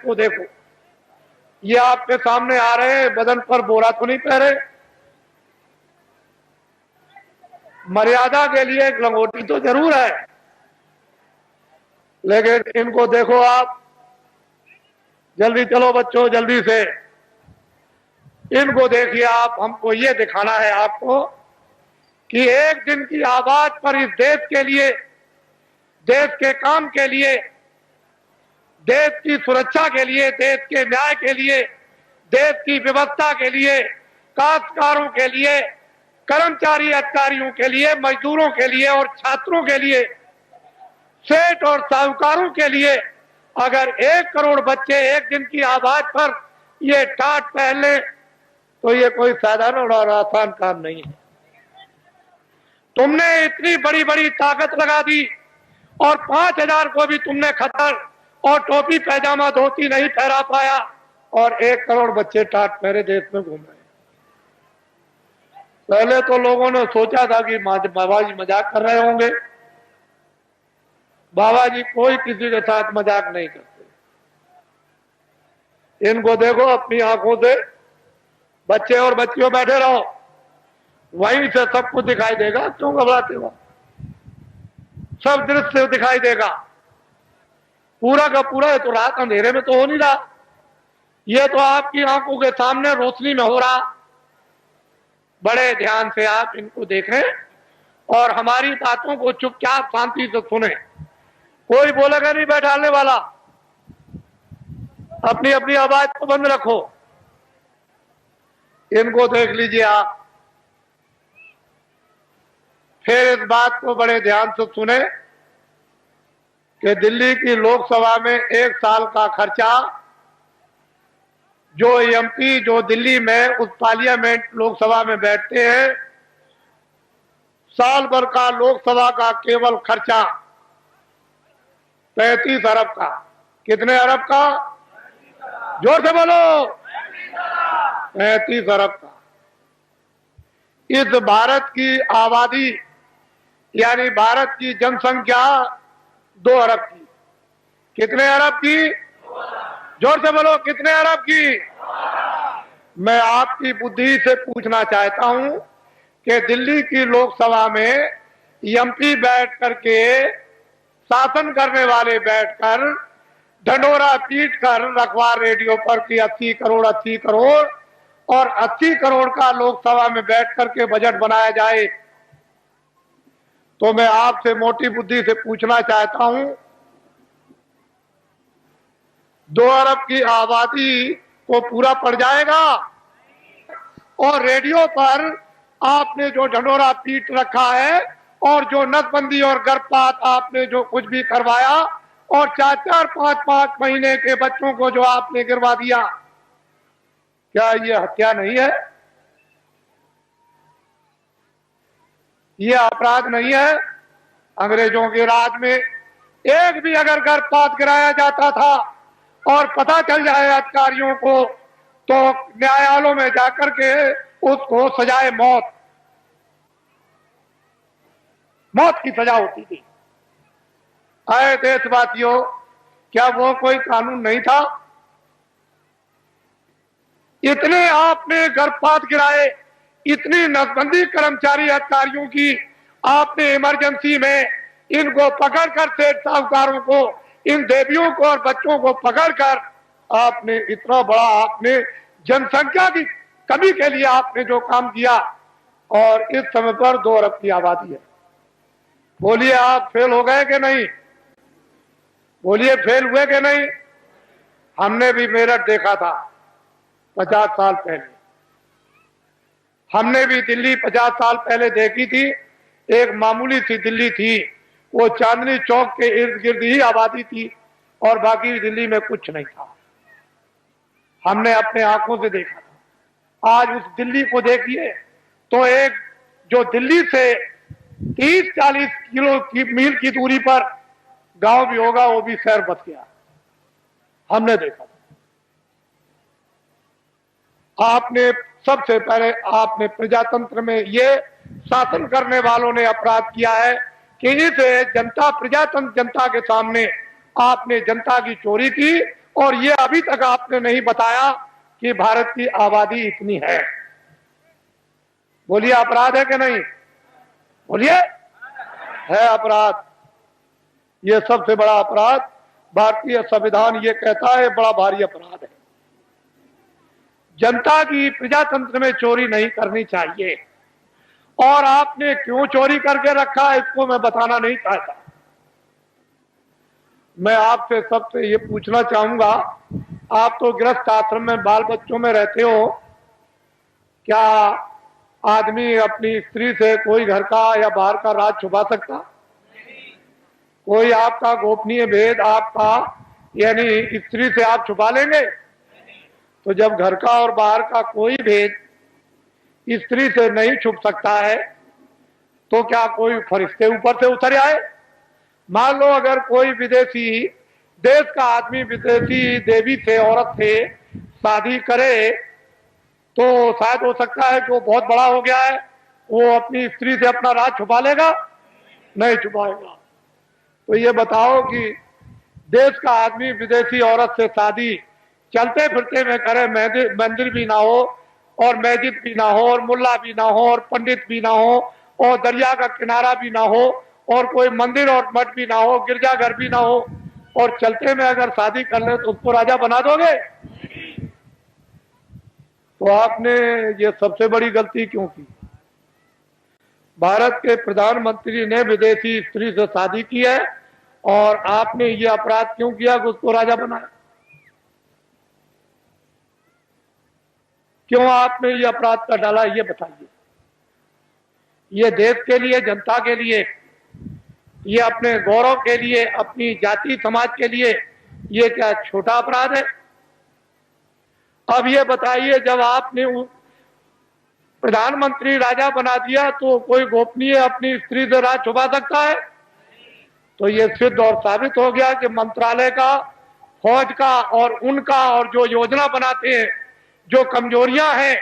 को देखो, ये आपके सामने आ रहे हैं, बदन पर बोरा तो नहीं पहने, मर्यादा के लिए एक लंगोटी तो जरूर है, लेकिन इनको देखो आप। जल्दी चलो बच्चों, जल्दी से इनको देखिए आप। हमको ये दिखाना है आपको कि एक दिन की आवाज पर इस देश के लिए, देश के काम के लिए, देश की सुरक्षा के लिए, देश के न्याय के लिए, देश की व्यवस्था के लिए, काश्तकारों के लिए, कर्मचारी अधिकारियों के लिए, मजदूरों के लिए और छात्रों के लिए, सेठ और साहूकारों के लिए अगर 1 करोड़ बच्चे एक दिन की आवाज पर ये टाट पहन ले तो ये कोई साधारण और आसान काम नहीं है। तुमने इतनी बड़ी बड़ी ताकत लगा दी और 5000 को भी तुमने खतर और टोपी पैजामा धोती नहीं पहरा पाया और 1 करोड़ बच्चे टाट पहरे देश में घूम रहे। पहले तो लोगों ने सोचा था कि बाबा जी मजाक कर रहे होंगे। बाबा जी कोई किसी के साथ मजाक नहीं करते। इनको देखो अपनी आंखों से, बच्चे और बच्चियों बैठे रहो, वहीं से सब कुछ दिखाई देगा। क्यों घबराते हो? सब दृश्य दिखाई देगा पूरा का पूरा। तो रात अंधेरे में तो हो नहीं रहा, ये तो आपकी आंखों के सामने रोशनी में हो रहा। बड़े ध्यान से आप इनको देखें और हमारी बातों को चुपचाप शांति से सुने। कोई बोलेगा नहीं बैठाने वाला। अपनी अपनी आवाज को बंद रखो। इनको देख लीजिए आप, फिर इस बात को बड़े ध्यान से सुने कि दिल्ली की लोकसभा में 1 साल का खर्चा जो एमपी जो दिल्ली में उस पार्लियामेंट लोकसभा में बैठते हैं, साल भर का लोकसभा का केवल खर्चा 35 अरब का। कितने अरब का? जोर से बोलो। 35 अरब का। इस भारत की आबादी यानी भारत की जनसंख्या 2 अरब की। कितने अरब की? जोर से बोलो, कितने अरब की? मैं आपकी बुद्धि से पूछना चाहता हूं कि दिल्ली की लोकसभा में एमपी बैठ करके, शासन करने वाले बैठकर ढंढोरा पीट कर अखबार रेडियो पर कि 80 करोड़ 80 करोड़ और 80 करोड़ का लोकसभा में बैठ करके बजट बनाया जाए, तो मैं आपसे मोटी बुद्धि से पूछना चाहता हूं, 2 अरब की आबादी को पूरा पड़ जाएगा? और रेडियो पर आपने जो ढंढोरा पीट रखा है और जो नसबंदी और गर्भपात आपने जो कुछ भी करवाया और 4-4, 5-5 महीने के बच्चों को जो आपने गिरवा दिया, क्या ये हत्या नहीं है? ये अपराध नहीं है? अंग्रेजों के राज में एक भी अगर गर्भपात गिराया जाता था और पता चल जाए अधिकारियों को तो न्यायालयों में जाकर के उसको सजाए मौत की सजा होती थी। आए देशवासियों, क्या वो कोई कानून नहीं था? इतने आपने गर्भपात गिराए, इतनी नसबंदी कर्मचारी अधिकारियों की आपने इमरजेंसी में इनको पकड़कर, सेठ साहूकारों को, इन देवियों को और बच्चों को पकड़कर आपने इतना बड़ा, आपने जनसंख्या की कमी के लिए आपने जो काम किया, और इस समय पर 2 अरब की आबादी है। बोलिए आप फेल हो गए कि नहीं? बोलिए फेल हुए कि नहीं? हमने भी मेरठ देखा था 50 साल पहले। हमने भी दिल्ली 50 साल पहले देखी थी। एक मामूली सी दिल्ली थी, वो चांदनी चौक के इर्द गिर्द ही आबादी थी और बाकी दिल्ली में कुछ नहीं था। हमने अपने आंखों से देखा था। आज उस दिल्ली को देखिए तो एक जो दिल्ली से 30-40 मील की दूरी पर गांव भी होगा, वो भी शहर बच गया। हमने देखा। आपने सबसे पहले आपने प्रजातंत्र में ये शासन करने वालों ने अपराध किया है कि इस जनता प्रजातंत्र जनता के सामने आपने जनता की चोरी की और ये अभी तक आपने नहीं बताया कि भारत की आबादी इतनी है। बोलिए अपराध है कि नहीं? बोलिए, है अपराध। ये सबसे बड़ा अपराध भारतीय संविधान ये कहता है, बड़ा भारी अपराध है। जनता की प्रजातंत्र में चोरी नहीं करनी चाहिए। और आपने क्यों चोरी करके रखा इसको मैं बताना नहीं चाहता। मैं आपसे सबसे ये पूछना चाहूंगा, आप तो गृहस्थ आश्रम में बाल बच्चों में रहते हो, क्या आदमी अपनी स्त्री से कोई घर का या बाहर का राज छुपा सकता? कोई आपका गोपनीय भेद आपका यानी स्त्री से आप छुपा लेंगे? तो जब घर का और बाहर का कोई भेद स्त्री से नहीं छुप सकता है तो क्या कोई फरिश्ते ऊपर से उतर आए? मान लो अगर कोई विदेशी देश का आदमी विदेशी देवी से औरत से शादी करे तो शायद हो सकता है कि वो बहुत बड़ा हो गया है, वो अपनी स्त्री से अपना राज छुपा लेगा? नहीं छुपाएगा। तो ये बताओ कि देश का आदमी विदेशी औरत से शादी चलते फिरते में करे, मंदिर भी ना हो और मस्जिद भी ना हो और मुल्ला भी ना हो और पंडित भी ना हो और दरिया का किनारा भी ना हो और कोई मंदिर और मठ भी ना हो, गिरजाघर भी ना हो, और चलते में अगर शादी कर ले तो उसको राजा बना दोगे? तो आपने ये सबसे बड़ी गलती क्यों की? भारत के प्रधानमंत्री ने विदेशी स्त्री से शादी की है और आपने ये अपराध क्यों किया कि उसको राजा बनाया? क्यों आपने ये अपराध कर डाला, ये बताइए। ये देश के लिए, जनता के लिए, ये अपने गौरव के लिए, अपनी जाति समाज के लिए ये क्या छोटा अपराध है? अब ये बताइए, जब आपने प्रधानमंत्री राजा बना दिया तो कोई गोपनीय अपनी स्त्री से राज छुपा सकता है? तो ये सिद्ध और साबित हो गया कि मंत्रालय का, फौज का और उनका और जो योजना बनाते हैं, जो कमजोरियां हैं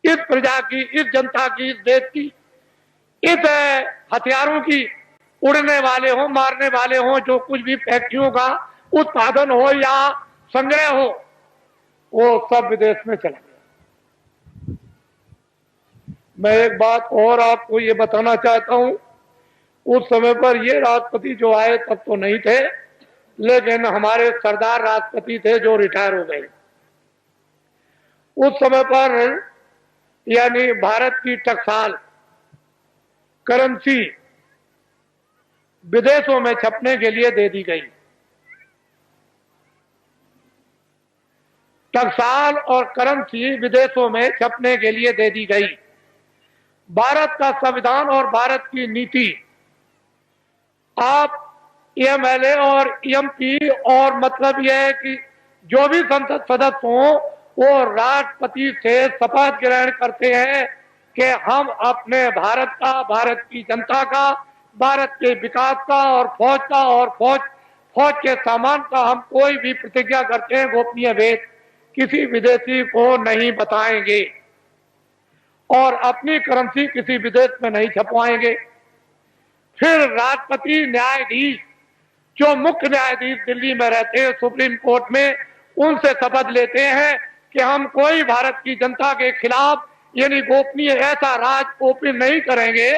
इस प्रजा की, इस जनता की, इस देश की, इस हथियारों की, उड़ने वाले हो, मारने वाले हो, जो कुछ भी फैक्ट्रियों का उत्पादन हो या संग्रह हो, वो सब विदेश में चला गया। मैं एक बात और आपको ये बताना चाहता हूं, उस समय पर ये राष्ट्रपति जो आए तब तो नहीं थे, लेकिन हमारे सरदार राष्ट्रपति थे जो रिटायर हो गए। उस समय पर यानी भारत की टकसाल करेंसी विदेशों में छपने के लिए दे दी गई। टकसाल और करेंसी विदेशों में छपने के लिए दे दी गई। भारत का संविधान और भारत की नीति, आप एमएलए और एमपी और मतलब यह है कि जो भी संसद सदस्य हों वो राष्ट्रपति से शपथ ग्रहण करते हैं कि हम अपने भारत का, भारत की जनता का, भारत के विकास का और फौज का और फौज के सामान का हम कोई भी प्रतिज्ञा करते हैं गोपनीय भेद किसी विदेशी को नहीं बताएंगे और अपनी करेंसी किसी विदेश में नहीं छपवाएंगे। फिर राष्ट्रपति न्यायाधीश, जो मुख्य न्यायाधीश दिल्ली में रहते हैं सुप्रीम कोर्ट में, उनसे शपथ लेते हैं कि हम कोई भारत की जनता के खिलाफ यानी गोपनीय ऐसा राज ओपन नहीं करेंगे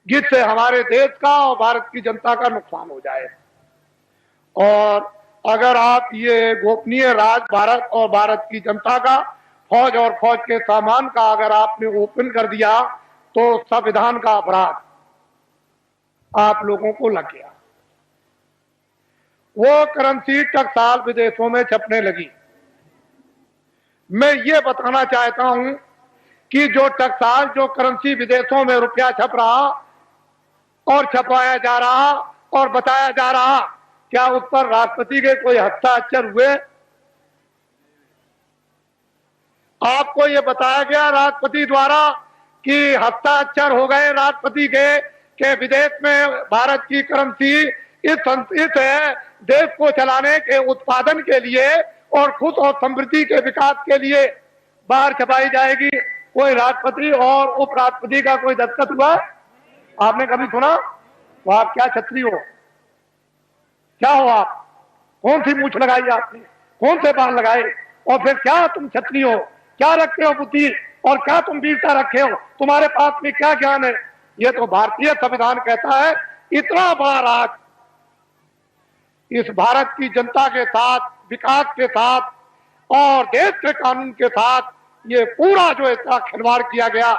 जिससे हमारे देश का और भारत की जनता का नुकसान हो जाए। और अगर आप ये गोपनीय राज भारत और भारत की जनता का, फौज और फौज के सामान का अगर आपने ओपन कर दिया तो संविधान का अपराध आप लोगों को लग गया। वो करेंसी टकसाल विदेशों में छपने लगी। मैं ये बताना चाहता हूं कि जो टकसाल, जो करेंसी विदेशों में रुपया छप रहा और छपवाया जा रहा और बताया जा रहा, क्या उस पर राष्ट्रपति के कोई हस्ताक्षर हुए? आपको ये बताया गया राष्ट्रपति द्वारा कि हस्ताक्षर हो गए राष्ट्रपति के विदेश में भारत की करेंसी इस देश को चलाने के उत्पादन के लिए और खुद और समृद्धि के विकास के लिए बाहर छपाई जाएगी? कोई राष्ट्रपति और उपराष्ट्रपति का कोई दस्तखत हुआ? आपने कभी सुना? तो आप क्या छत्री हो? क्या हो आप? कौन सी मूछ लगाई आपने, कौन से बाल लगाए? और फिर क्या तुम क्षत्रिय हो, क्या रखते हो बुद्धि, और क्या तुम वीरता रखे हो? तुम्हारे पास में क्या ज्ञान है? ये तो भारतीय संविधान कहता है। इतना बड़ा राज इस भारत की जनता के साथ, विकास के साथ और देश के कानून के साथ ये पूरा जो इतना खिलवाड़ किया गया,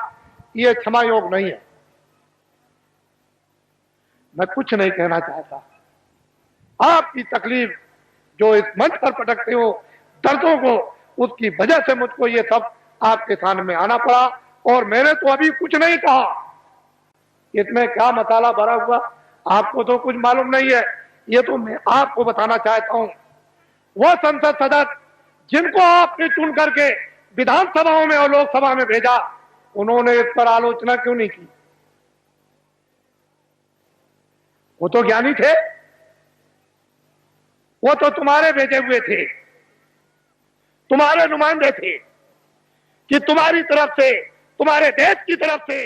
ये क्षमा योग नहीं है। मैं कुछ नहीं कहना चाहता। आपकी तकलीफ जो इस मंच पर पटकते हो, दर्दों को, उसकी वजह से मुझको ये सब आपके सामने आना पड़ा। और मैंने तो अभी कुछ नहीं कहा, इसमें क्या मसाला भरा हुआ आपको तो कुछ मालूम नहीं है। ये तो मैं आपको बताना चाहता हूं। वो संसद सदस्य जिनको आपने चुन करके विधानसभाओं में और लोकसभा में भेजा, उन्होंने इस पर आलोचना क्यों नहीं की? वो तो ज्ञानी थे, वो तो तुम्हारे भेजे हुए थे, तुम्हारे नुमाइंदे थे कि तुम्हारी तरफ से, तुम्हारे देश की तरफ से